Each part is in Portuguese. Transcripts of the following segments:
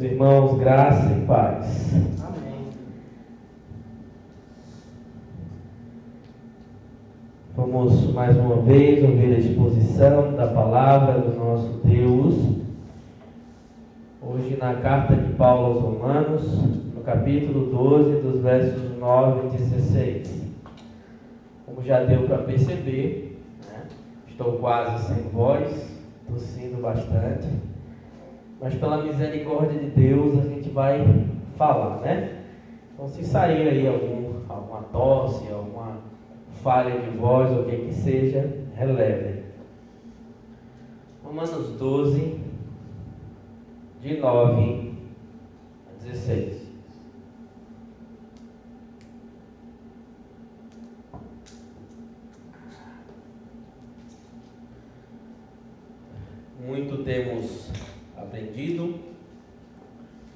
irmãos, graça e paz. Amém. Vamos mais uma vez ouvir a exposição da palavra do nosso Deus. Hoje na carta de Paulo aos Romanos, no capítulo 12, dos versos 9 e 16. Como já deu para perceber, estou quase sem voz, tossindo bastante. Mas pela misericórdia de Deus a gente vai falar, né? Então se sair aí alguma tosse, alguma falha de voz, ou o que seja, releve. Romanos 12, de 9 a 16. Muito temos aprendido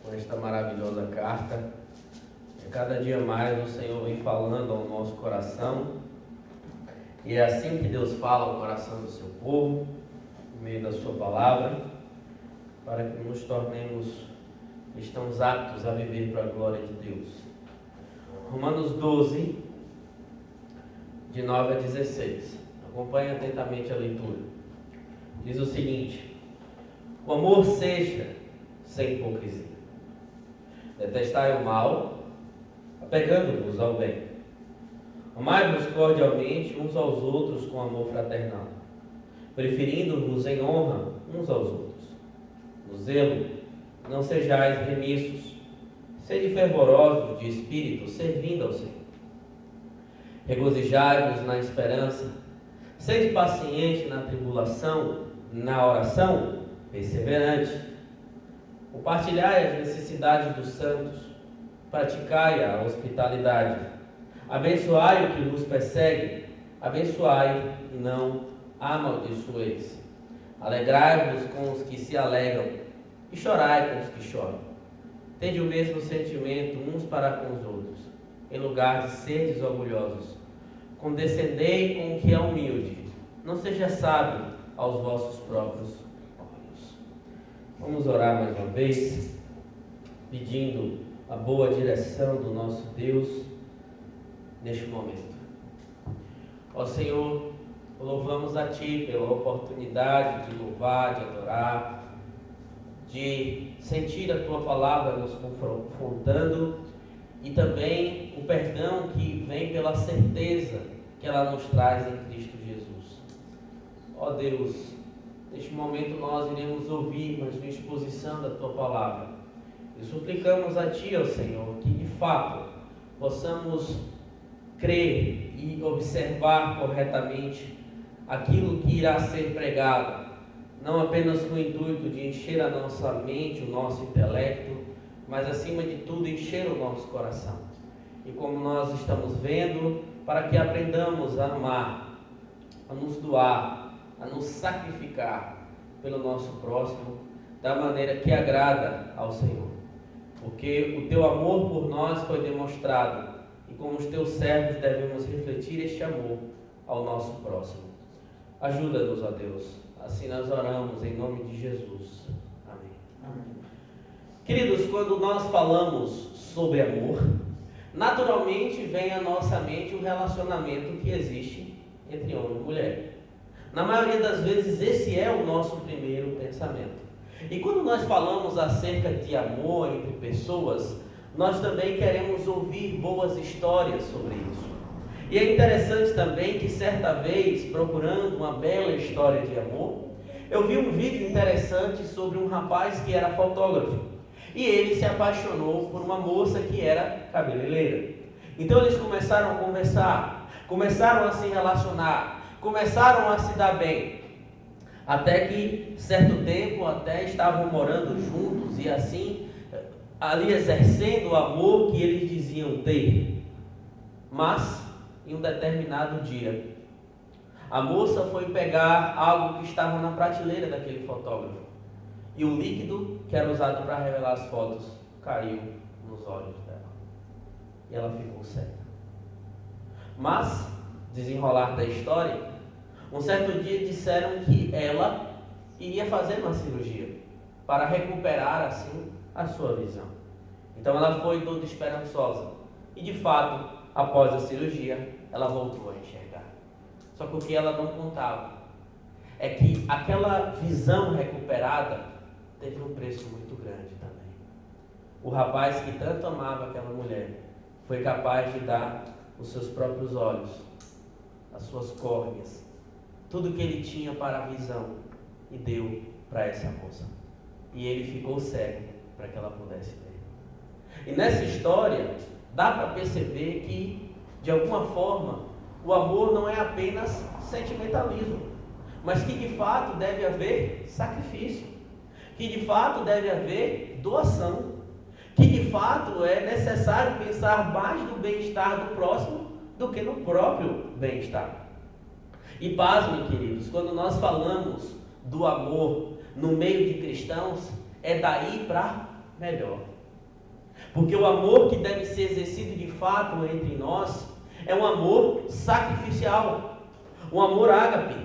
com esta maravilhosa carta. E cada dia mais o Senhor vem falando ao nosso coração. E é assim que Deus fala ao coração do seu povo, por meio da sua palavra, para que nos tornemos cristãos aptos a viver para a glória de Deus. Romanos 12, de 9 a 16. Acompanhe atentamente a leitura. Diz o seguinte: o amor seja sem hipocrisia. Detestai o mal, apegando-vos ao bem. Amai-vos cordialmente uns aos outros com amor fraternal, preferindo-vos em honra uns aos outros. No zelo, não sejais remissos, sede fervorosos de espírito, servindo ao Senhor. Regozijai-vos na esperança, sede paciente na tribulação, na oração, perseverante. Compartilhai as necessidades dos santos, praticai a hospitalidade. Abençoai o que vos persegue, abençoai e não amaldiçoeis. Alegrai-vos com os que se alegram e chorai com os que choram. Tende o mesmo sentimento uns para com os outros, em lugar de serdes orgulhosos. Condescendei com o que é humilde, não seja sábio aos vossos próprios olhos. Vamos orar mais uma vez, pedindo a boa direção do nosso Deus neste momento. Ó Senhor, louvamos a Ti pela oportunidade de louvar, de adorar, de sentir a Tua palavra nos confrontando e também o perdão que vem pela certeza que ela nos traz em Cristo Jesus. Ó Deus, neste momento nós iremos ouvir mais uma exposição da Tua palavra. E suplicamos a Ti, ó Senhor, que de fato possamos crer e observar corretamente aquilo que irá ser pregado, não apenas com o intuito de encher a nossa mente, o nosso intelecto, mas acima de tudo encher o nosso coração. E como nós estamos vendo, para que aprendamos a amar, a nos doar, a nos sacrificar pelo nosso próximo, da maneira que agrada ao Senhor. Porque o Teu amor por nós foi demonstrado, e como os Teus servos devemos refletir este amor ao nosso próximo. Ajuda-nos, ó Deus. Assim nós oramos em nome de Jesus. Amém. Amém. Queridos, quando nós falamos sobre amor, naturalmente vem à nossa mente o relacionamento que existe entre homem e mulher. Na maioria das vezes esse é o nosso primeiro pensamento. E quando nós falamos acerca de amor entre pessoas, nós também queremos ouvir boas histórias sobre isso. E é interessante também que certa vez, procurando uma bela história de amor, eu vi um vídeo interessante sobre um rapaz que era fotógrafo. E ele se apaixonou por uma moça que era cabeleireira. Então eles começaram a conversar, começaram a se relacionar, começaram a se dar bem. Até que, certo tempo, até estavam morando juntos e assim, ali exercendo o amor que eles diziam ter. Mas, em um determinado dia, a moça foi pegar algo que estava na prateleira daquele fotógrafo. E o líquido que era usado para revelar as fotos caiu nos olhos dela. E ela ficou cega. Mas, desenrolar da história, um certo dia disseram que ela iria fazer uma cirurgia para recuperar assim a sua visão. Então ela foi toda esperançosa. E de fato, após a cirurgia, ela voltou a enxergar. Só que o que ela não contava é que aquela visão recuperada teve um preço muito grande também. O rapaz que tanto amava aquela mulher foi capaz de dar os seus próprios olhos, as suas córneas, tudo que ele tinha para a visão, e deu para essa moça. E ele ficou cego para que ela pudesse ver. E nessa história, dá para perceber que, de alguma forma, o amor não é apenas sentimentalismo, mas que de fato deve haver sacrifício, que de fato deve haver doação, que de fato é necessário pensar mais no bem-estar do próximo do que no próprio bem-estar. E pasmem, queridos, quando nós falamos do amor no meio de cristãos, é daí para melhor. Porque o amor que deve ser exercido de fato entre nós é um amor sacrificial, um amor ágape,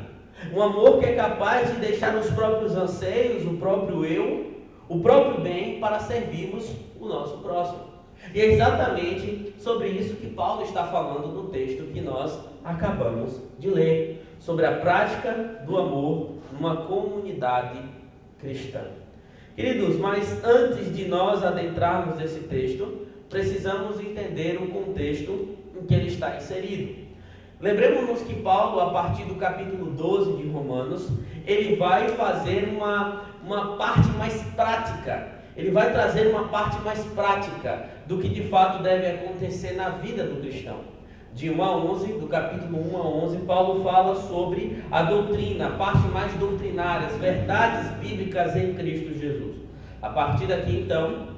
um amor que é capaz de deixar os próprios anseios, o próprio eu, o próprio bem para servirmos o nosso próximo. E é exatamente sobre isso que Paulo está falando no texto que nós acabamos de ler, sobre a prática do amor numa comunidade cristã. Queridos, mas antes de nós adentrarmos nesse texto, precisamos entender o contexto em que ele está inserido. Lembremos-nos que Paulo, a partir do capítulo 12 de Romanos, ele vai fazer uma parte mais prática. Ele vai trazer uma parte mais prática do que de fato deve acontecer na vida do cristão. De 1 a 11, do capítulo 1 a 11, Paulo fala sobre a doutrina, a parte mais doutrinária, as verdades bíblicas em Cristo Jesus. A partir daqui, então,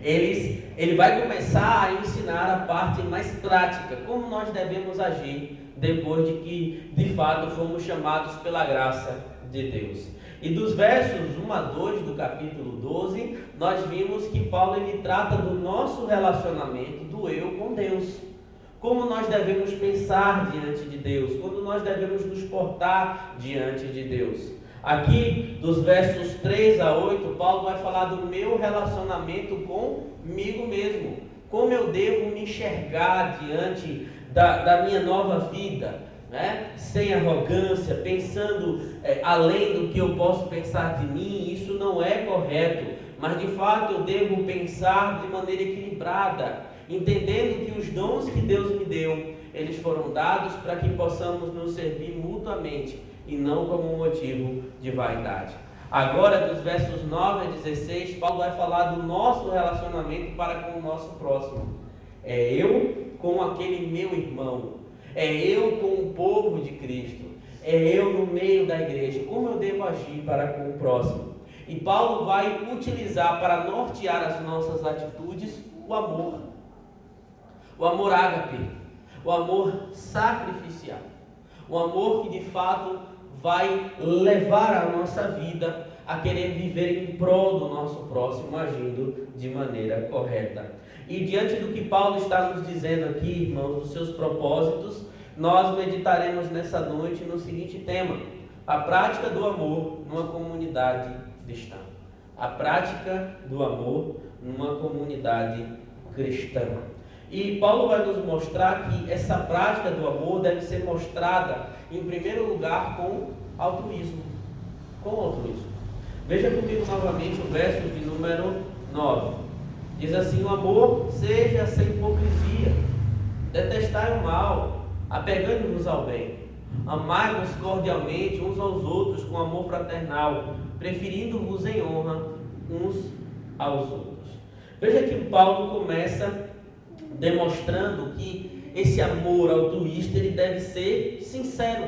ele vai começar a ensinar a parte mais prática, como nós devemos agir depois de que, de fato, fomos chamados pela graça de Deus. E dos versos 1 a 2 do capítulo 12, nós vimos que Paulo ele trata do nosso relacionamento do eu com Deus. Como nós devemos pensar diante de Deus, quando nós devemos nos portar diante de Deus. Aqui, dos versos 3 a 8, Paulo vai falar do meu relacionamento comigo mesmo. Como eu devo me enxergar diante da minha nova vida, né? Sem arrogância, pensando além do que eu posso pensar de mim. Isso não é correto, mas de fato eu devo pensar de maneira equilibrada, entendendo que os dons que Deus me deu, eles foram dados para que possamos nos servir mutuamente e não como motivo de vaidade. Agora, dos versos 9 a 16, Paulo vai falar do nosso relacionamento para com o nosso próximo. É eu com aquele meu irmão, é eu com o povo de Cristo, é eu no meio da igreja, como eu devo agir para com o próximo. E Paulo vai utilizar para nortear as nossas atitudes o amor ágape, o amor sacrificial, o amor que de fato vai levar a nossa vida a querer viver em prol do nosso próximo, agindo de maneira correta. E diante do que Paulo está nos dizendo aqui, irmãos, dos seus propósitos, nós meditaremos nessa noite no seguinte tema: a prática do amor numa comunidade cristã. A prática do amor numa comunidade cristã. E Paulo vai nos mostrar que essa prática do amor deve ser mostrada, em primeiro lugar, com altruísmo. Com altruísmo. Veja comigo novamente o verso de número 9. Diz assim: o amor seja sem hipocrisia, detestai o mal, apegando-vos ao bem, amai-vos cordialmente uns aos outros com amor fraternal, preferindo-vos em honra uns aos outros. Veja que Paulo começa demonstrando que esse amor altruísta ele deve ser sincero,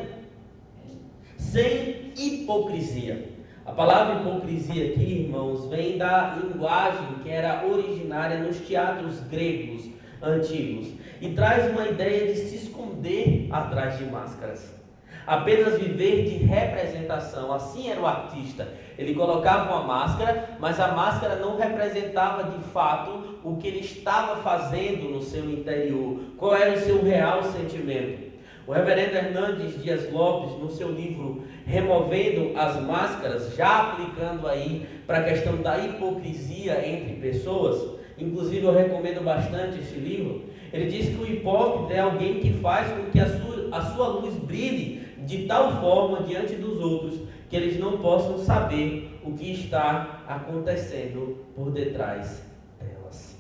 sem hipocrisia. A palavra hipocrisia aqui, irmãos, vem da linguagem que era originária nos teatros gregos antigos e traz uma ideia de se esconder atrás de máscaras, apenas viver de representação. Assim era o artista. Ele colocava uma máscara, mas a máscara não representava de fato o que ele estava fazendo no seu interior, qual era o seu real sentimento. O reverendo Hernandes Dias Lopes, no seu livro Removendo as Máscaras, já aplicando aí para a questão da hipocrisia entre pessoas, inclusive eu recomendo bastante este livro, ele diz que o hipócrita é alguém que faz com que a sua luz brilhe de tal forma diante dos outros que eles não possam saber o que está acontecendo por detrás delas.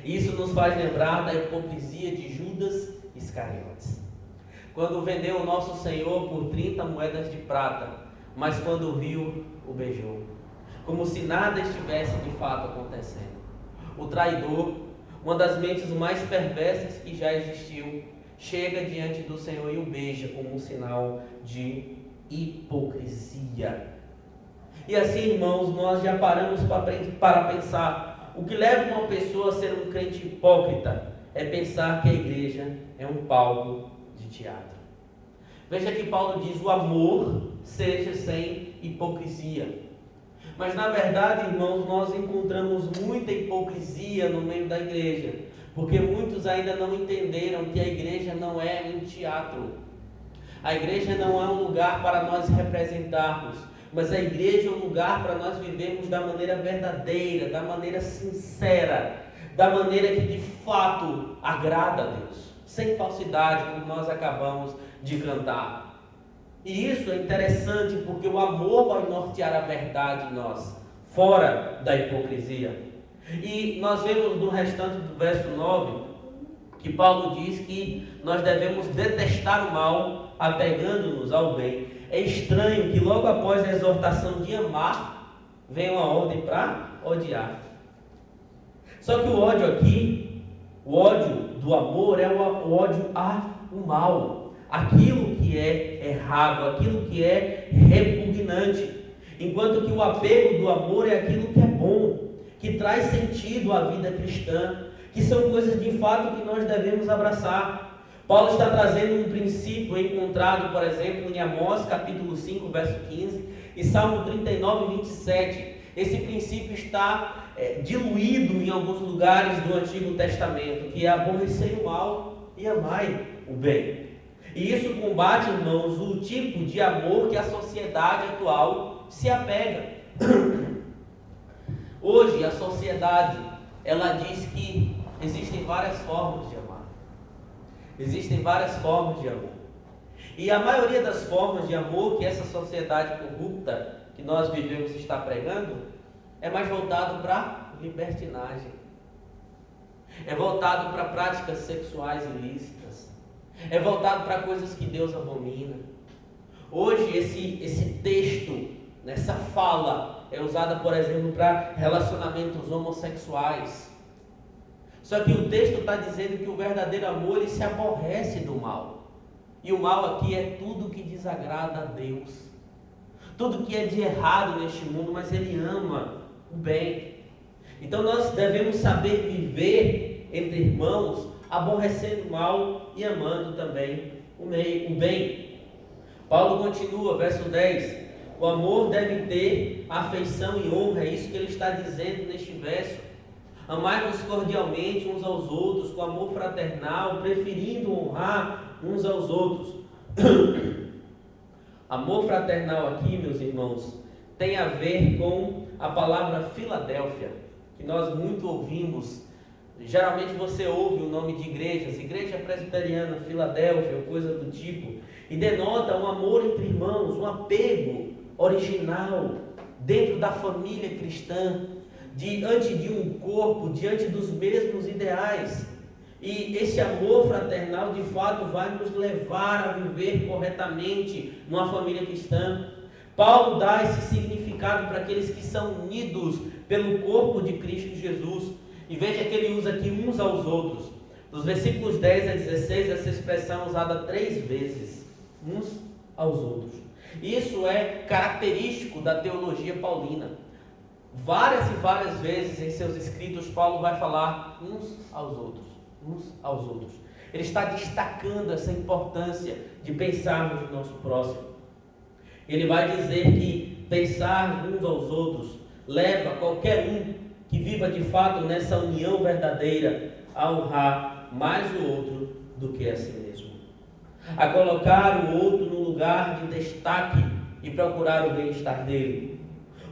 Isso nos faz lembrar da hipocrisia de Judas Iscariotes, quando vendeu o nosso Senhor por 30 moedas de prata, mas quando viu, o beijou, como se nada estivesse de fato acontecendo. O traidor, uma das mentes mais perversas que já existiu, chega diante do Senhor e o beija como um sinal de hipocrisia. E assim, irmãos, nós já paramos para pensar: o que leva uma pessoa a ser um crente hipócrita é pensar que a igreja é um palco de teatro. Veja que Paulo diz: o amor seja sem hipocrisia. Mas na verdade, irmãos, nós encontramos muita hipocrisia no meio da igreja, porque muitos ainda não entenderam que a igreja não é um teatro. A igreja não é um lugar para nós representarmos, mas a igreja é um lugar para nós vivermos da maneira verdadeira, da maneira sincera, da maneira que de fato agrada a Deus, sem falsidade, como nós acabamos de cantar. E isso é interessante porque o amor vai nortear a verdade em nós, fora da hipocrisia. E nós vemos no restante do verso 9, que Paulo diz que nós devemos detestar o mal, apegando-nos ao bem. É estranho que logo após a exortação de amar, vem uma ordem para odiar. Só que o ódio aqui, o ódio do amor é o ódio ao mal, aquilo que é errado, aquilo que é repugnante. Enquanto que o apego do amor é aquilo que é bom, que traz sentido à vida cristã, que são coisas de fato que nós devemos abraçar. Paulo está trazendo um princípio encontrado, por exemplo, em Amós capítulo 5, verso 15, e Salmo 39, 27. Esse princípio está diluído em alguns lugares do Antigo Testamento, que é aborrecer o mal e amai o bem. E isso combate, irmãos, o tipo de amor que a sociedade atual se apega. Hoje a sociedade, ela diz que existem várias formas de amar. Existem várias formas de amor. E a maioria das formas de amor que essa sociedade corrupta que nós vivemos está pregando é mais voltado para libertinagem. É voltado para práticas sexuais ilícitas. É voltado para coisas que Deus abomina. Hoje esse texto, essa fala é usada, por exemplo, para relacionamentos homossexuais. Só que o texto está dizendo que o verdadeiro amor, ele se aborrece do mal. E o mal aqui é tudo que desagrada a Deus. Tudo que é de errado neste mundo, mas ele ama o bem. Então nós devemos saber viver entre irmãos, aborrecendo o mal e amando também o bem. Paulo continua, verso 10. O amor deve ter afeição e honra, é isso que ele está dizendo neste verso. Amai-vos cordialmente uns aos outros, com amor fraternal, preferindo honrar uns aos outros. Amor fraternal aqui, meus irmãos, tem a ver com a palavra Filadélfia, que nós muito ouvimos. Geralmente você ouve o nome de igrejas, Igreja Presbiteriana, Filadélfia, coisa do tipo, e denota um amor entre irmãos, um apego original dentro da família cristã, diante de um corpo, diante dos mesmos ideais. E esse amor fraternal de fato vai nos levar a viver corretamente numa família cristã. Paulo dá esse significado para aqueles que são unidos pelo corpo de Cristo Jesus. E veja que ele usa aqui uns aos outros. Dos versículos 10 a 16, essa expressão é usada 3 vezes. Uns aos outros. Isso é característico da teologia paulina. Várias e várias vezes em seus escritos, Paulo vai falar uns aos outros. Uns aos outros. Ele está destacando essa importância de pensarmos no nosso próximo. Ele vai dizer que pensar uns aos outros leva qualquer um que viva de fato nessa união verdadeira a honrar mais o outro do que a si mesmo. a colocar o outro no lugar de destaque e procurar o bem-estar dele.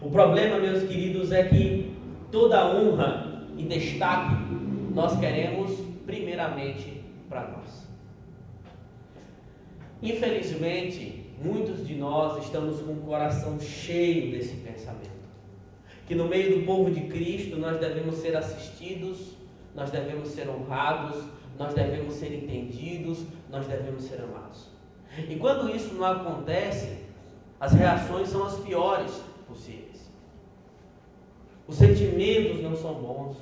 O problema, meus queridos, é que toda honra e destaque nós queremos primeiramente para nós. Infelizmente, muitos de nós estamos com o coração cheio desse pensamento, que no meio do povo de Cristo nós devemos ser assistidos, nós devemos ser honrados, nós devemos ser entendidos, nós devemos ser amados. E quando isso não acontece, as reações são as piores possíveis. Os sentimentos não são bons.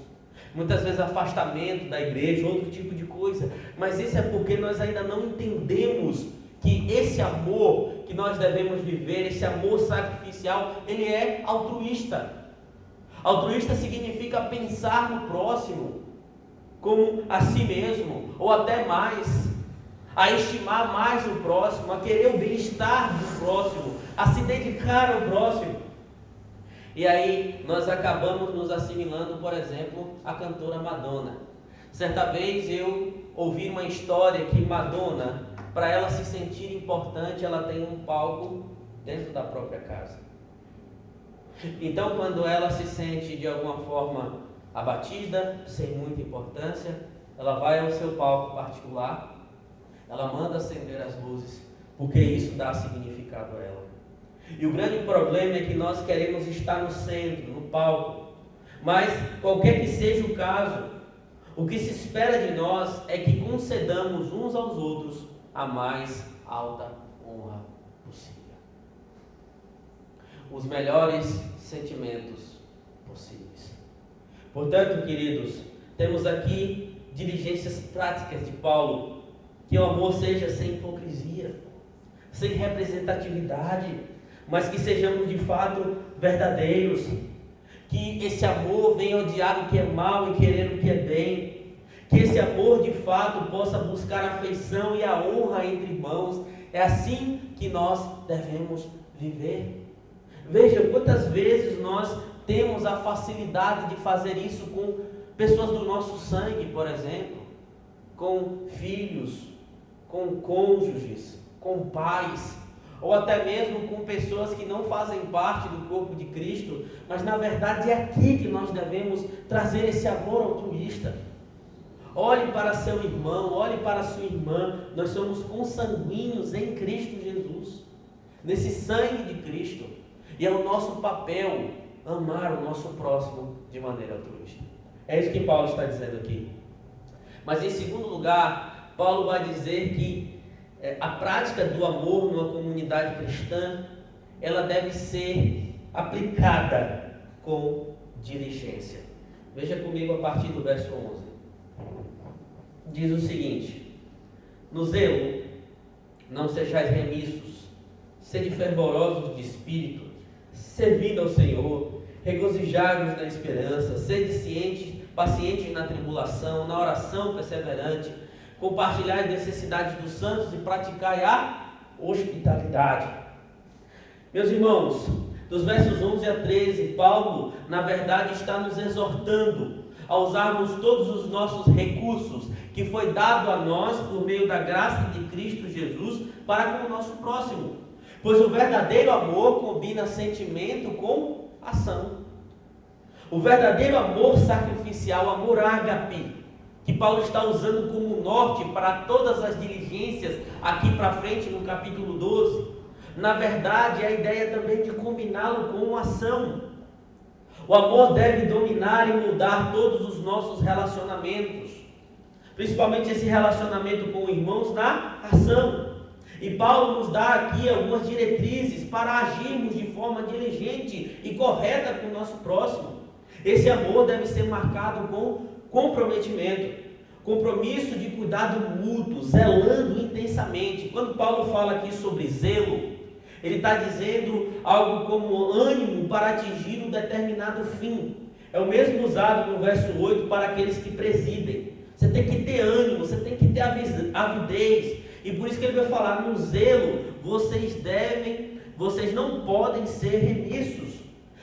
Muitas vezes afastamento da igreja, outro tipo de coisa. Mas isso é porque nós ainda não entendemos que esse amor que nós devemos viver, esse amor sacrificial, ele é altruísta. Altruísta significa pensar no próximo como a si mesmo, ou até mais, a estimar mais o próximo, a querer o bem-estar do próximo, a se dedicar ao próximo. E aí nós acabamos nos assimilando, por exemplo, a cantora Madonna. Certa vez eu ouvi uma história que Madonna, para ela se sentir importante, ela tem um palco dentro da própria casa. Então, quando ela se sente de alguma forma abatida, sem muita importância, ela vai ao seu palco particular, ela manda acender as luzes, porque isso dá significado a ela. E o grande problema é que nós queremos estar no centro, no palco, mas qualquer que seja o caso, o que se espera de nós é que concedamos uns aos outros a mais alta honra possível, os melhores sentimentos possíveis. Portanto, queridos, temos aqui diligências práticas de Paulo, que o amor seja sem hipocrisia, sem representatividade, mas que sejamos de fato verdadeiros, que esse amor venha odiar o que é mal e querer o que é bem, que esse amor de fato possa buscar a afeição e a honra entre irmãos. É assim que nós devemos viver. Veja quantas vezes nós temos a facilidade de fazer isso com pessoas do nosso sangue, por exemplo, com filhos, com cônjuges, com pais, ou até mesmo com pessoas que não fazem parte do corpo de Cristo, mas na verdade é aqui que nós devemos trazer esse amor altruísta. Olhe para seu irmão, olhe para sua irmã, nós somos consanguíneos em Cristo Jesus, nesse sangue de Cristo, e é o nosso papel amar o nosso próximo de maneira altruísta. É isso que Paulo está dizendo aqui. Mas em segundo lugar, Paulo vai dizer que a prática do amor numa comunidade cristã, ela deve ser aplicada com diligência. Veja comigo a partir do verso 11. Diz o seguinte: no zelo, não sejais remissos, sede fervorosos de espírito, servindo ao Senhor, regozijai-vos na esperança, sede pacientes na tribulação, na oração perseverante, compartilhai as necessidades dos santos e praticai a hospitalidade. Meus irmãos, dos versos 11 a 13, Paulo, na verdade, está nos exortando a usarmos todos os nossos recursos que foi dado a nós por meio da graça de Cristo Jesus para com o nosso próximo. Pois o verdadeiro amor combina sentimento com ação. O verdadeiro amor sacrificial, amor ágape, que Paulo está usando como norte para todas as diligências aqui para frente no capítulo 12, na verdade é a ideia também de combiná-lo com ação. O amor deve dominar e mudar todos os nossos relacionamentos, principalmente esse relacionamento com irmãos na ação. E Paulo nos dá aqui algumas diretrizes para agirmos de forma diligente e correta com o nosso próximo. Esse amor deve ser marcado com comprometimento, compromisso de cuidado mútuo, zelando intensamente. Quando Paulo fala aqui sobre zelo, ele está dizendo algo como ânimo para atingir um determinado fim. É o mesmo usado no verso 8 para aqueles que presidem. Você tem que ter ânimo, você tem que ter avidez. E por isso que ele vai falar, no zelo, vocês não podem ser remissos.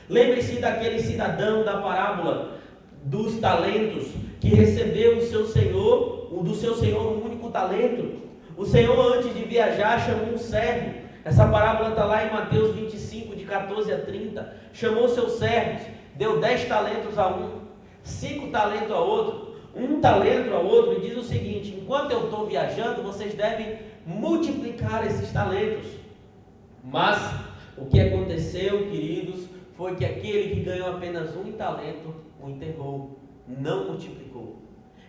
Lembre-se daquele cidadão da parábola dos talentos, que recebeu do seu senhor um único talento. O Senhor, antes de viajar, chamou um servo. Essa parábola está lá em Mateus 25, de 14 a 30. Chamou seus servos, deu 10 talentos a um, 5 talentos a outro, 1 talento a outro, e diz o seguinte: enquanto eu estou viajando, vocês devem multiplicar esses talentos. Mas o que aconteceu, queridos, foi que aquele que ganhou apenas 1 talento o enterrou, não multiplicou.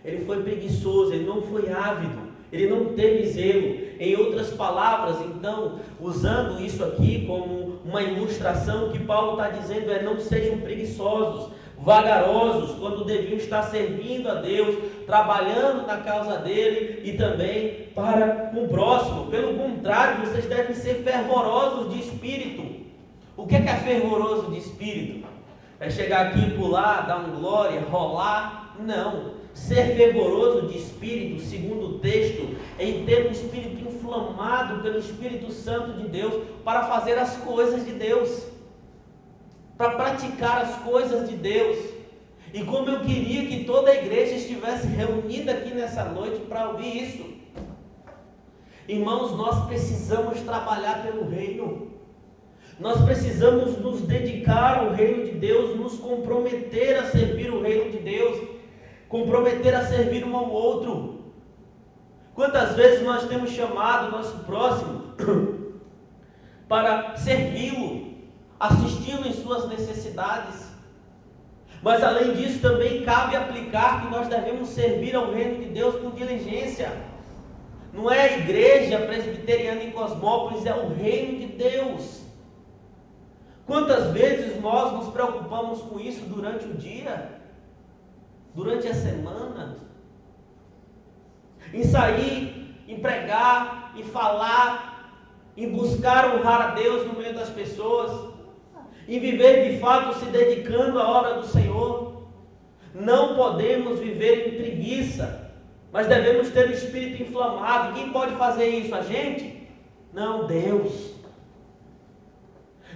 Ele foi preguiçoso, ele não foi ávido, ele não teve zelo. Em outras palavras, então, usando isso aqui como uma ilustração, o que Paulo está dizendo é: não sejam preguiçosos, vagarosos, quando deviam estar servindo a Deus, trabalhando na causa dele e também para o próximo. Pelo contrário, vocês devem ser fervorosos de espírito. O que é fervoroso de espírito? É chegar aqui, pular, dar um glória, rolar? Não. Ser fervoroso de espírito, segundo o texto, é ter um espírito inflamado pelo Espírito Santo de Deus para fazer as coisas de Deus, para praticar as coisas de Deus. E como eu queria que toda a igreja estivesse reunida aqui nessa noite para ouvir isso. Irmãos, nós precisamos trabalhar pelo reino. Nós precisamos nos dedicar ao reino de Deus, nos comprometer a servir o reino de Deus, comprometer a servir um ao outro. Quantas vezes nós temos chamado o nosso próximo para servi-lo, assisti-lo em suas necessidades. Mas além disso também cabe aplicar que nós devemos servir ao reino de Deus com diligência. Não é a igreja presbiteriana em Cosmópolis, é o reino de Deus. Quantas vezes nós nos preocupamos com isso durante o dia, durante a semana, em sair, em pregar, em falar, em buscar honrar a Deus no meio das pessoas, em viver de fato se dedicando à obra do Senhor. Não podemos viver em preguiça, mas devemos ter o espírito inflamado. Quem pode fazer isso? A gente? Não, Deus.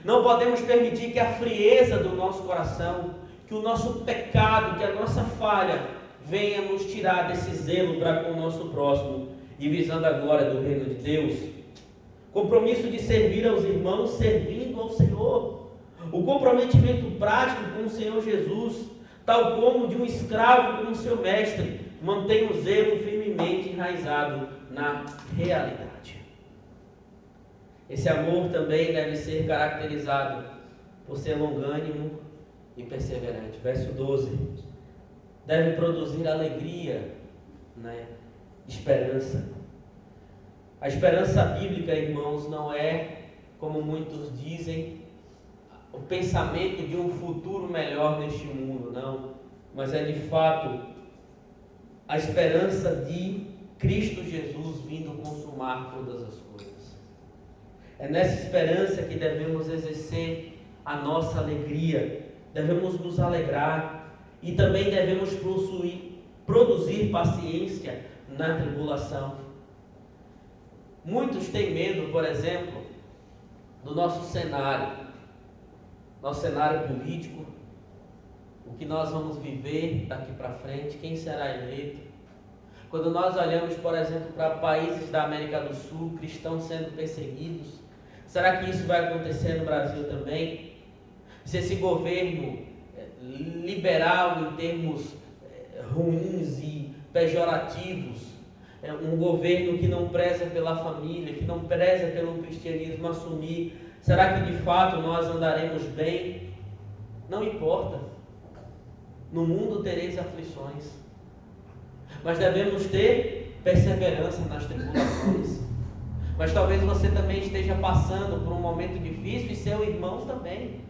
Não podemos permitir que a frieza do nosso coração, que o nosso pecado, que a nossa falha venha nos tirar desse zelo para com o nosso próximo e visando a glória do reino de Deus. Compromisso de servir aos irmãos servindo ao Senhor. O comprometimento prático com o Senhor Jesus, tal como de um escravo com o seu mestre, mantém o zelo firmemente enraizado na realidade. Esse amor também deve ser caracterizado por ser longânimo e perseverante. Verso 12. Deve produzir alegria, esperança. A esperança bíblica, irmãos, não é, como muitos dizem, o pensamento de um futuro melhor neste mundo, não. Mas é de fato a esperança de Cristo Jesus vindo consumar todas as coisas. É nessa esperança que devemos exercer a nossa alegria, devemos nos alegrar e também devemos produzir paciência na tribulação. Muitos têm medo, por exemplo, do nosso cenário político, o que nós vamos viver daqui para frente, quem será eleito. Quando nós olhamos, por exemplo, para países da América do Sul, cristãos sendo perseguidos, será que isso vai acontecer no Brasil também? Se esse governo liberal em termos ruins e pejorativos, um governo que não preza pela família, que não preza pelo cristianismo assumir, será que de fato nós andaremos bem? Não importa. No mundo tereis aflições, mas devemos ter perseverança nas tribulações. Mas talvez você também esteja passando por um momento difícil e seus irmãos também.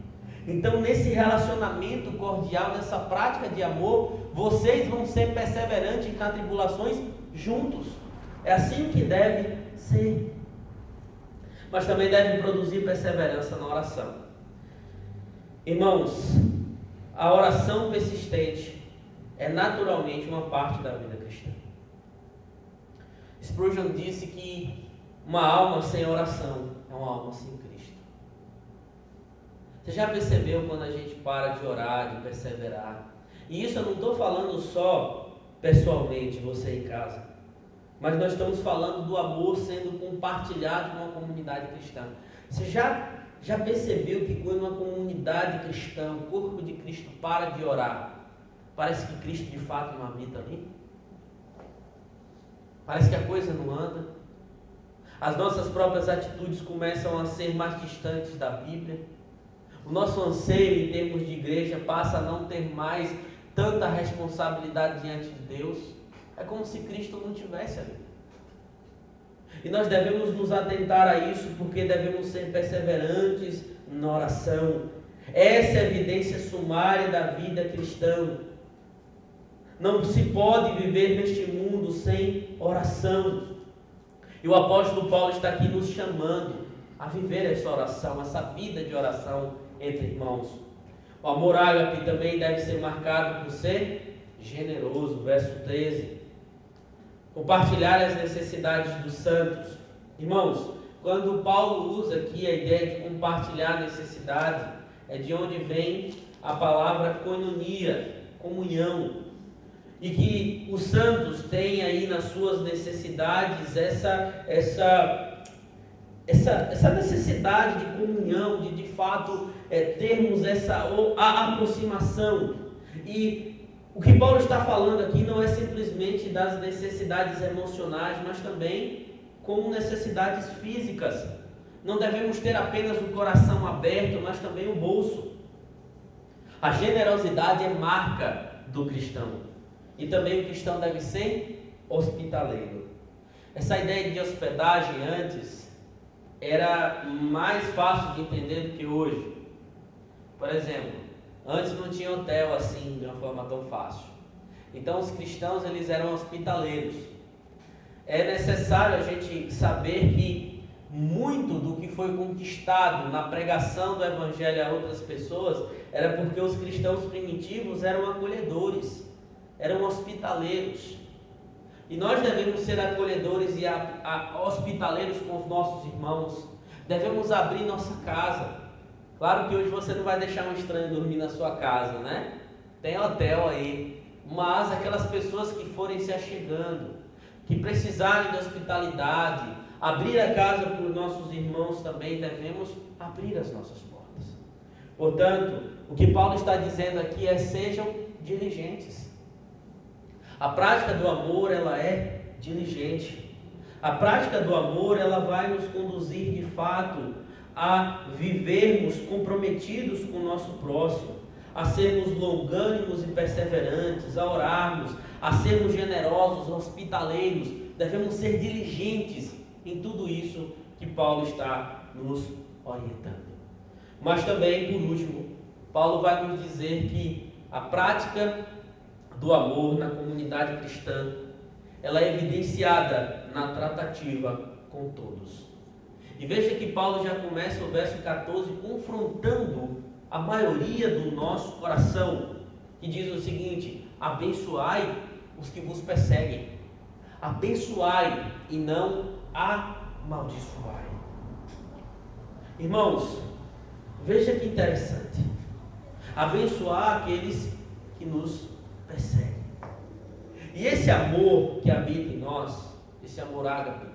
Então, nesse relacionamento cordial, nessa prática de amor, vocês vão ser perseverantes nas tribulações juntos. É assim que deve ser. Mas também deve produzir perseverança na oração. Irmãos, a oração persistente é naturalmente uma parte da vida cristã. Spurgeon disse que uma alma sem oração é uma alma sem Cristo. Você já percebeu quando a gente para de orar, de perseverar? E isso eu não estou falando só pessoalmente, você em casa. mas nós estamos falando do amor sendo compartilhado numa comunidade cristã. Você já percebeu que quando uma comunidade cristã, o corpo de Cristo para de orar, parece que Cristo de fato não habita ali? Parece que a coisa não anda. As nossas próprias atitudes começam a ser mais distantes da Bíblia. O nosso anseio em termos de igreja passa a não ter mais tanta responsabilidade diante de Deus. É como se Cristo não estivesse ali. E nós devemos nos atentar a isso, porque devemos ser perseverantes na oração. Essa é a evidência sumária da vida cristã. Não se pode viver neste mundo sem oração. E o apóstolo Paulo está aqui nos chamando a viver essa oração, essa vida de oração entre irmãos. O amor ágape também deve ser marcado por ser generoso. Verso 13. Compartilhar as necessidades dos santos. Irmãos, quando Paulo usa aqui a ideia de compartilhar necessidade, é de onde vem a palavra koinonia, comunhão. E que os santos têm aí nas suas necessidades essa necessidade de comunhão, de fato termos a aproximação. E o que Paulo está falando aqui não é simplesmente das necessidades emocionais, mas também como necessidades físicas. Não devemos ter apenas o coração aberto, mas também o bolso. A generosidade é marca do cristão. E também o cristão deve ser hospitaleiro. Essa ideia de hospedagem antes era mais fácil de entender do que hoje. Por exemplo, antes não tinha hotel assim, de uma forma tão fácil. Então os cristãos eles eram hospitaleiros. É necessário a gente saber que muito do que foi conquistado na pregação do Evangelho a outras pessoas era porque os cristãos primitivos eram acolhedores, eram hospitaleiros. E nós devemos ser acolhedores e hospitaleiros com os nossos irmãos. Devemos abrir nossa casa. Claro que hoje você não vai deixar um estranho dormir na sua casa, né? Tem hotel aí. Mas aquelas pessoas que forem se achegando, que precisarem de hospitalidade, abrir a casa para os nossos irmãos também, devemos abrir as nossas portas. Portanto, o que Paulo está dizendo aqui é: sejam diligentes. A prática do amor, ela é diligente. A prática do amor, ela vai nos conduzir de fato a vivermos comprometidos com o nosso próximo, a sermos longânimos e perseverantes, a orarmos, a sermos generosos, hospitaleiros. Devemos ser diligentes em tudo isso que Paulo está nos orientando. Mas também, por último, Paulo vai nos dizer que a prática do amor na comunidade cristã, ela é evidenciada na tratativa com todos. E veja que Paulo já começa o verso 14 confrontando a maioria do nosso coração, que diz o seguinte: abençoai os que vos perseguem, abençoai e não amaldiçoai. Irmãos, veja que interessante, abençoar aqueles que nos perseguem. E esse amor que habita em nós, esse amor ágape,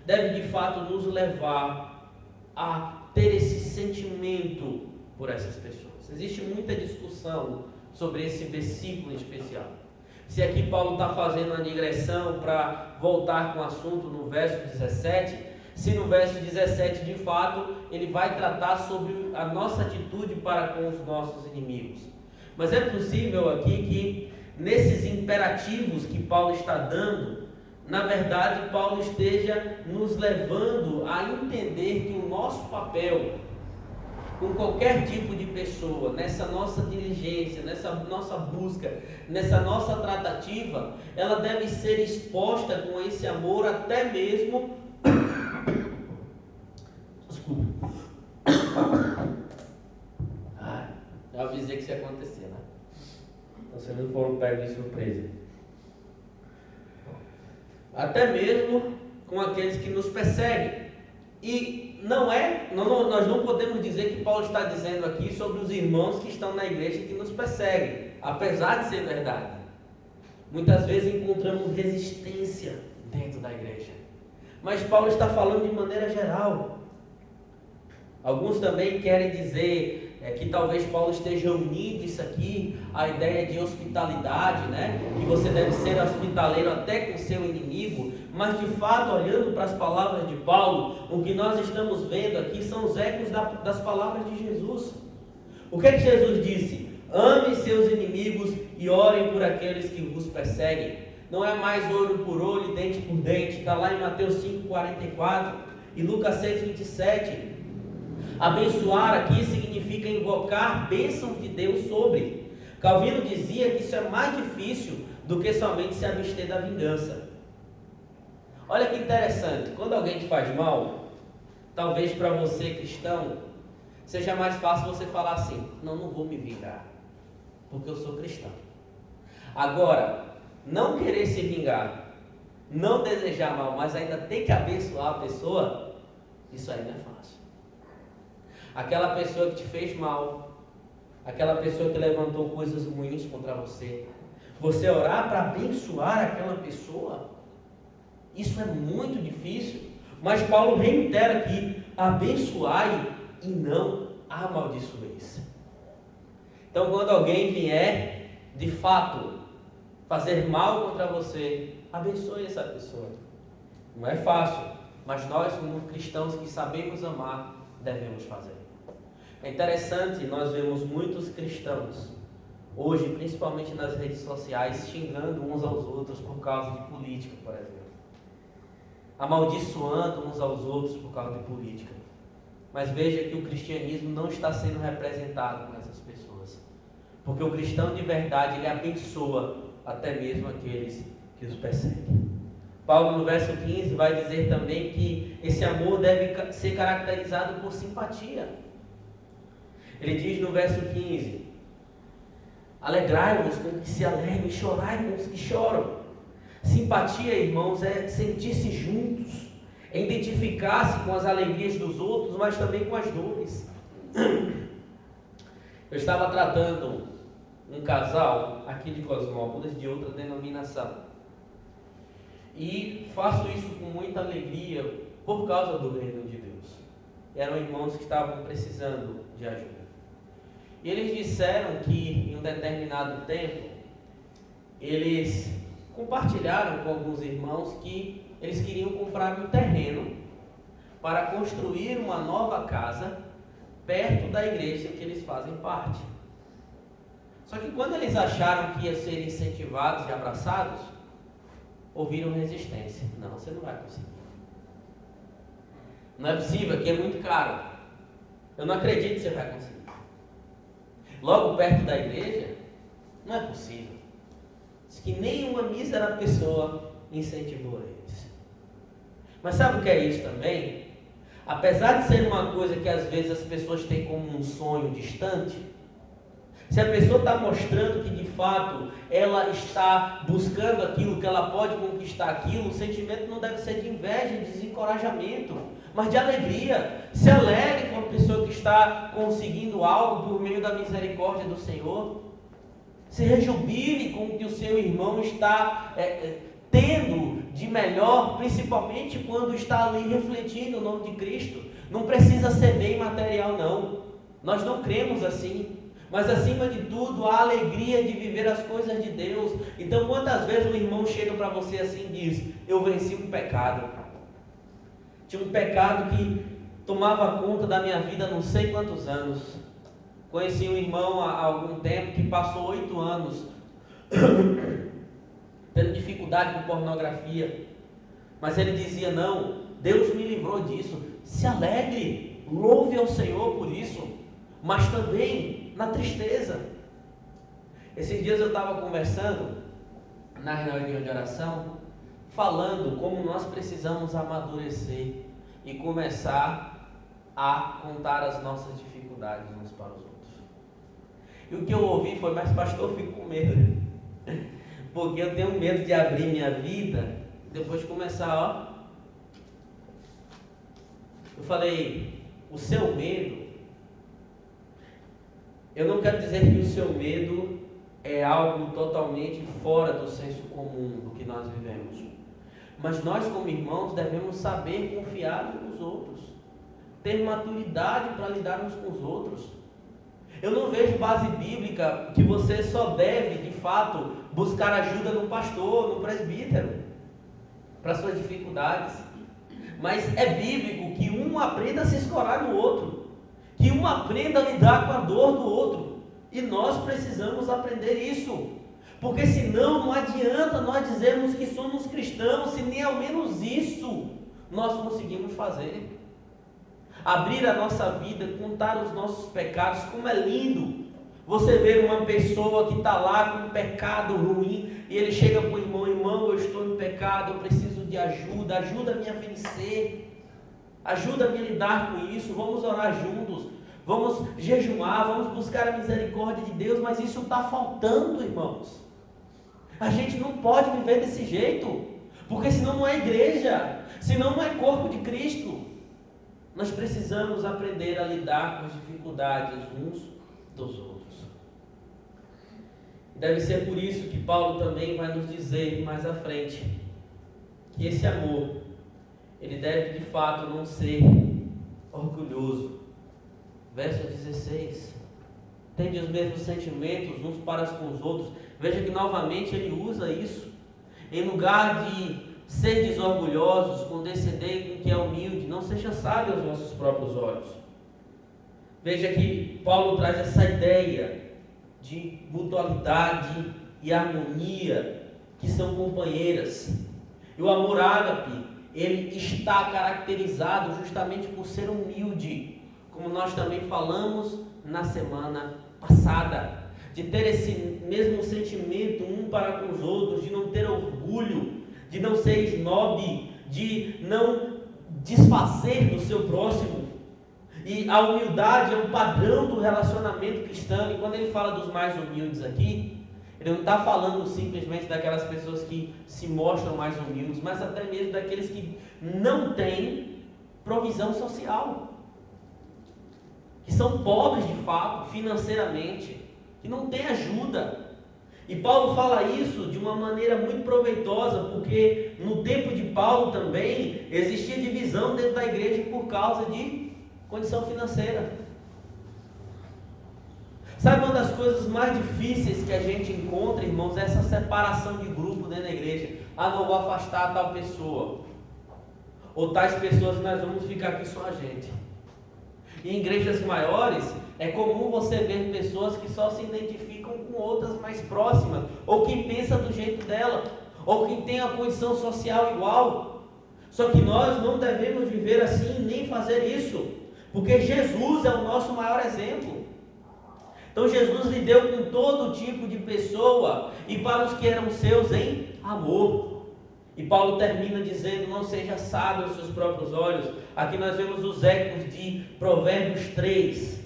deve de fato nos levar a ter esse sentimento por essas pessoas. Existe muita discussão sobre esse versículo em especial. Se aqui Paulo está fazendo uma digressão para voltar com o assunto no verso 17, se no verso 17 de fato ele vai tratar sobre a nossa atitude para com os nossos inimigos. Mas é possível aqui que nesses imperativos que Paulo está dando, na verdade Paulo esteja nos levando a entender que o nosso papel com qualquer tipo de pessoa, nessa nossa diligência, nessa nossa busca, nessa nossa tratativa, ela deve ser exposta com esse amor até mesmo... Desculpa. Já avisei que isso ia acontecer, né? Então vocês não foram pegos de surpresa. Até mesmo com aqueles que nos perseguem. E nós não podemos dizer que Paulo está dizendo aqui sobre os irmãos que estão na igreja que nos perseguem, apesar de ser verdade. Muitas vezes encontramos resistência dentro da igreja. Mas Paulo está falando de maneira geral. Alguns também querem dizer que talvez Paulo esteja unindo isso aqui, a ideia de hospitalidade, né? Que você deve ser hospitaleiro até com seu inimigo. Mas de fato, olhando para as palavras de Paulo, o que nós estamos vendo aqui são os ecos das palavras de Jesus. O que é que Jesus disse? Amem seus inimigos e orem por aqueles que vos perseguem. Não é mais olho por olho e dente por dente. Está lá em Mateus 5,44 e Lucas 6,27. Abençoar aqui significa invocar bênçãos de Deus sobre. Calvino dizia que isso é mais difícil do que somente se abster da vingança. Olha que interessante, quando alguém te faz mal, talvez para você cristão, seja mais fácil você falar assim: não vou me vingar, porque eu sou cristão. Agora, não querer se vingar, não desejar mal, mas ainda tem que abençoar a pessoa, isso aí não é fácil. Aquela pessoa que te fez mal, aquela pessoa que levantou coisas ruins contra você, você orar para abençoar aquela pessoa, isso é muito difícil. Mas Paulo reitera aqui: abençoai e não amaldiçoeis. Então, quando alguém vier de fato fazer mal contra você, abençoe essa pessoa. Não é fácil, mas nós, como cristãos que sabemos amar, devemos fazer. É interessante, nós vemos muitos cristãos hoje, principalmente nas redes sociais, xingando uns aos outros por causa de política, por exemplo. Amaldiçoando uns aos outros por causa de política. Mas veja que o cristianismo não está sendo representado com essas pessoas. Porque o cristão de verdade, ele abençoa até mesmo aqueles que os perseguem. Paulo, no verso 15, vai dizer também que esse amor deve ser caracterizado por simpatia. Ele diz no verso 15: alegrai-vos com os que se alegram e chorai com os que choram. Simpatia, irmãos, é sentir-se juntos, é identificar-se com as alegrias dos outros, mas também com as dores. Eu estava tratando um casal aqui de Cosmópolis, de outra denominação, e faço isso com muita alegria por causa do reino de Deus. Eram irmãos que estavam precisando de ajuda. E eles disseram que em um determinado tempo, eles compartilharam com alguns irmãos que eles queriam comprar um terreno para construir uma nova casa perto da igreja que eles fazem parte. Só que quando eles acharam que iam ser incentivados e abraçados, ouviram resistência. Não, você não vai conseguir. Não é possível, aqui é muito caro. Eu não acredito que você vai conseguir. Logo perto da igreja, não é possível. Diz que nenhuma mísera pessoa incentivou eles. Mas sabe o que é isso também? Apesar de ser uma coisa que às vezes as pessoas têm como um sonho distante, se a pessoa está mostrando que de fato ela está buscando aquilo, que ela pode conquistar aquilo, o sentimento não deve ser de inveja, de desencorajamento, mas de alegria. Se alegre com a pessoa que está conseguindo algo por meio da misericórdia do Senhor. Se rejubile com o que o seu irmão está tendo de melhor, principalmente quando está ali refletindo o nome de Cristo. Não precisa ser bem material, não. Nós não cremos assim. Mas acima de tudo, a alegria de viver as coisas de Deus. Então, quantas vezes um irmão chega para você assim e diz: eu venci um pecado. Tinha um pecado que tomava conta da minha vida há não sei quantos anos. Conheci um irmão há algum tempo que passou 8 anos tendo dificuldade com pornografia. Mas ele dizia: não, Deus me livrou disso. Se alegre, louve ao Senhor por isso. Mas também na tristeza. Esses dias eu estava conversando na reunião de oração, falando como nós precisamos amadurecer e começar a contar as nossas dificuldades uns para os outros. E o que eu ouvi foi: mas pastor, eu fico com medo, porque eu tenho medo de abrir minha vida e depois começar, Eu falei: o seu medo, eu não quero dizer que o seu medo é algo totalmente fora do senso comum do que nós vivemos. Mas nós, como irmãos, devemos saber confiar uns nos outros, ter maturidade para lidar uns com os outros. Eu não vejo base bíblica que você só deve, de fato, buscar ajuda no pastor, no presbítero, para suas dificuldades. Mas é bíblico que um aprenda a se escorar no outro, que um aprenda a lidar com a dor do outro. E nós precisamos aprender isso, porque senão não adianta nós dizermos que somos cristãos, se nem ao menos isso nós conseguimos fazer. Abrir a nossa vida, contar os nossos pecados. Como é lindo você ver uma pessoa que está lá com um pecado ruim, e ele chega para o irmão: irmão, eu estou em pecado, eu preciso de ajuda, ajuda-me a vencer, ajuda-me a lidar com isso, vamos orar juntos, vamos jejuar, vamos buscar a misericórdia de Deus. Mas isso está faltando, irmãos. A gente não pode viver desse jeito, porque senão não é igreja, senão não é corpo de Cristo. Nós precisamos aprender a lidar com as dificuldades uns dos outros. Deve ser por isso que Paulo também vai nos dizer mais à frente que esse amor, ele deve de fato não ser orgulhoso. Verso 16: tende os mesmos sentimentos uns para com os outros. Veja que novamente ele usa isso. Em lugar de serdes orgulhosos, condescendei com o que é humilde, não seja sábio aos vossos próprios olhos. Veja que Paulo traz essa ideia de mutualidade e harmonia, que são companheiras. E o amor ágape, ele está caracterizado justamente por ser humilde, como nós também falamos na semana passada, de ter esse mesmo sentimento um para com os outros, de não ter orgulho, de não ser snob, de não desfazer do seu próximo. E a humildade é um padrão do relacionamento cristão. E quando ele fala dos mais humildes aqui, ele não está falando simplesmente daquelas pessoas que se mostram mais humildes, mas até mesmo daqueles que não têm provisão social, que são pobres de fato, financeiramente, que não têm ajuda. E Paulo fala isso de uma maneira muito proveitosa, porque no tempo de Paulo também existia divisão dentro da igreja por causa de condição financeira. Sabe uma das coisas mais difíceis que a gente encontra, irmãos, é essa separação de grupo dentro da igreja. Ah, não vou afastar tal pessoa, ou tais pessoas, nós vamos ficar aqui só a gente. Em igrejas maiores, é comum você ver pessoas que só se identificam com outras mais próximas, ou quem pensa do jeito dela, ou quem tem a condição social igual. Só que nós não devemos viver assim, nem fazer isso, porque Jesus é o nosso maior exemplo. Então Jesus lidou com todo tipo de pessoa, e para os que eram seus em amor. E Paulo termina dizendo: não seja sábio aos seus próprios olhos. Aqui nós vemos os ecos de Provérbios 3,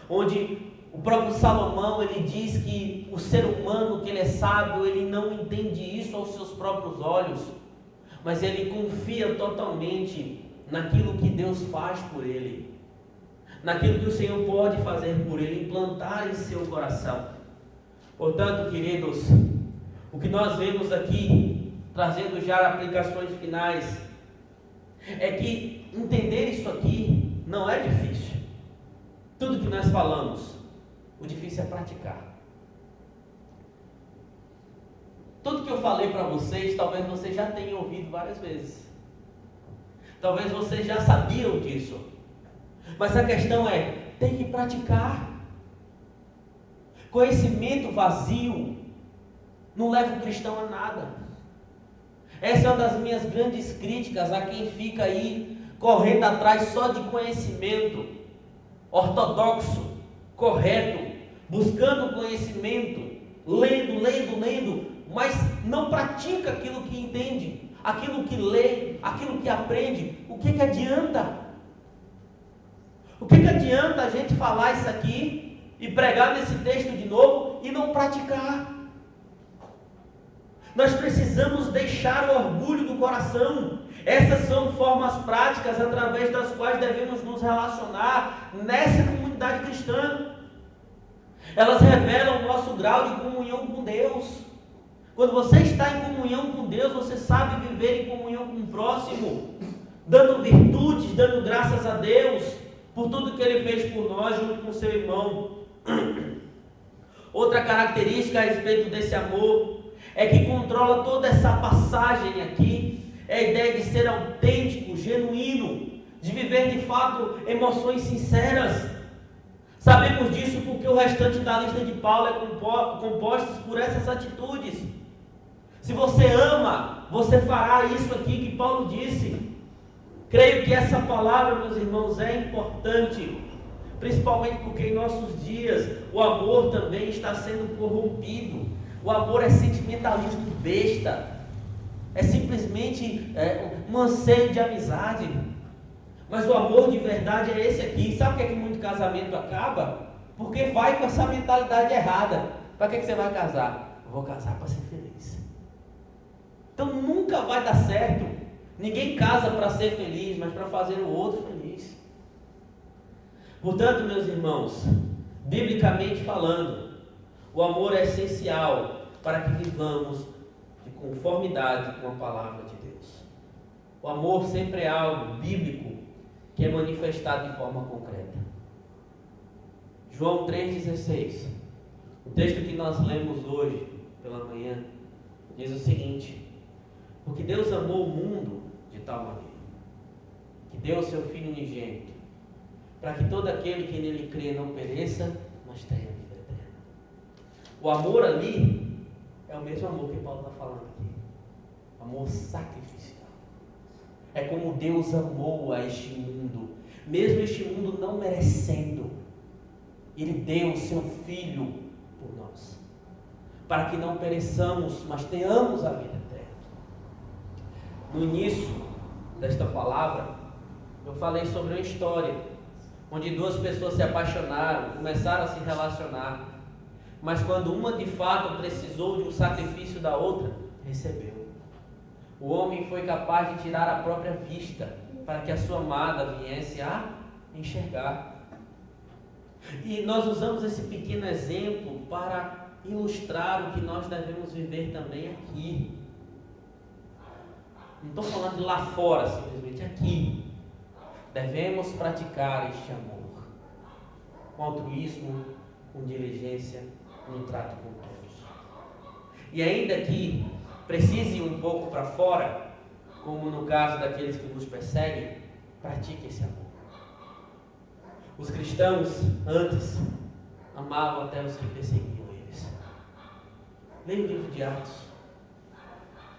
onde o próprio Salomão, ele diz que o ser humano, que ele é sábio, ele não entende isso aos seus próprios olhos, mas ele confia totalmente naquilo que Deus faz por ele, naquilo que o Senhor pode fazer por ele, implantar em seu coração. Portanto, queridos, o que nós vemos aqui, trazendo já aplicações finais, é que entender isso aqui não é difícil. Tudo que nós falamos, o difícil é praticar. Tudo que eu falei para vocês, talvez vocês já tenham ouvido várias vezes. Talvez vocês já sabiam disso. Mas a questão é, tem que praticar. Conhecimento vazio não leva o cristão a nada. Essa é uma das minhas grandes críticas a quem fica aí correndo atrás só de conhecimento ortodoxo, correto, buscando conhecimento, lendo, mas não pratica aquilo que entende, aquilo que lê, aquilo que aprende. O que adianta? O que adianta a gente falar isso aqui e pregar nesse texto de novo e não praticar? Nós precisamos deixar o orgulho do coração. Essas são formas práticas através das quais devemos nos relacionar nessa comunidade cristã. Elas revelam o nosso grau de comunhão com Deus. Quando você está em comunhão com Deus, você sabe viver em comunhão com o próximo, dando virtudes, dando graças a Deus por tudo que Ele fez por nós junto com o seu irmão. Outra característica a respeito desse amor é que controla toda essa passagem aqui, é a ideia de ser autêntico, genuíno, de viver de fato emoções sinceras. Sabemos disso porque o restante da lista de Paulo é composto por essas atitudes. Se você ama, você fará isso aqui que Paulo disse. Creio que essa palavra, meus irmãos, é importante, principalmente porque em nossos dias o amor também está sendo corrompido. O amor é sentimentalismo besta, é simplesmente um anseio de amizade. Mas o amor de verdade é esse aqui. Sabe por que muito casamento acaba? Porque vai com essa mentalidade errada. Para que você vai casar? Eu vou casar para ser feliz. Então nunca vai dar certo. Ninguém casa para ser feliz, mas para fazer o outro feliz. Portanto, meus irmãos, biblicamente falando, o amor é essencial para que vivamos de conformidade com a palavra de Deus. O amor sempre é algo bíblico que é manifestado de forma concreta. João 3,16, o texto que nós lemos hoje pela manhã, diz o seguinte: porque Deus amou o mundo de tal maneira, que deu o seu Filho unigênito, para que todo aquele que nele crê não pereça, mas tenha vida eterna. O amor ali é o mesmo amor que Paulo está falando aqui. Amor sacrificial. É como Deus amou a este mundo, mesmo este mundo não merecendo. Ele deu o seu Filho por nós, para que não pereçamos, mas tenhamos a vida eterna. No início desta palavra, eu falei sobre uma história, onde duas pessoas se apaixonaram, começaram a se relacionar, mas quando uma de fato precisou de um sacrifício da outra, recebeu. O homem foi capaz de tirar a própria vista, para que a sua amada viesse a enxergar. E nós usamos esse pequeno exemplo para ilustrar o que nós devemos viver também aqui. Não estou falando de lá fora, simplesmente aqui. Devemos praticar este amor com altruísmo, com diligência, no trato com todos. E ainda que precise ir um pouco para fora, como no caso daqueles que nos perseguem, pratique esse amor. Os cristãos antes amavam até os que perseguiam eles. Leia o livro de Atos.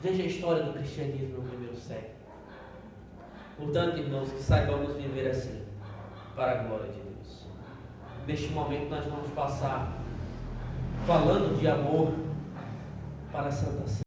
Veja a história do cristianismo no primeiro século. Portanto, irmãos, que saibamos viver assim, para a glória de Deus. Neste momento nós vamos passar falando de amor para a Santa Ceia.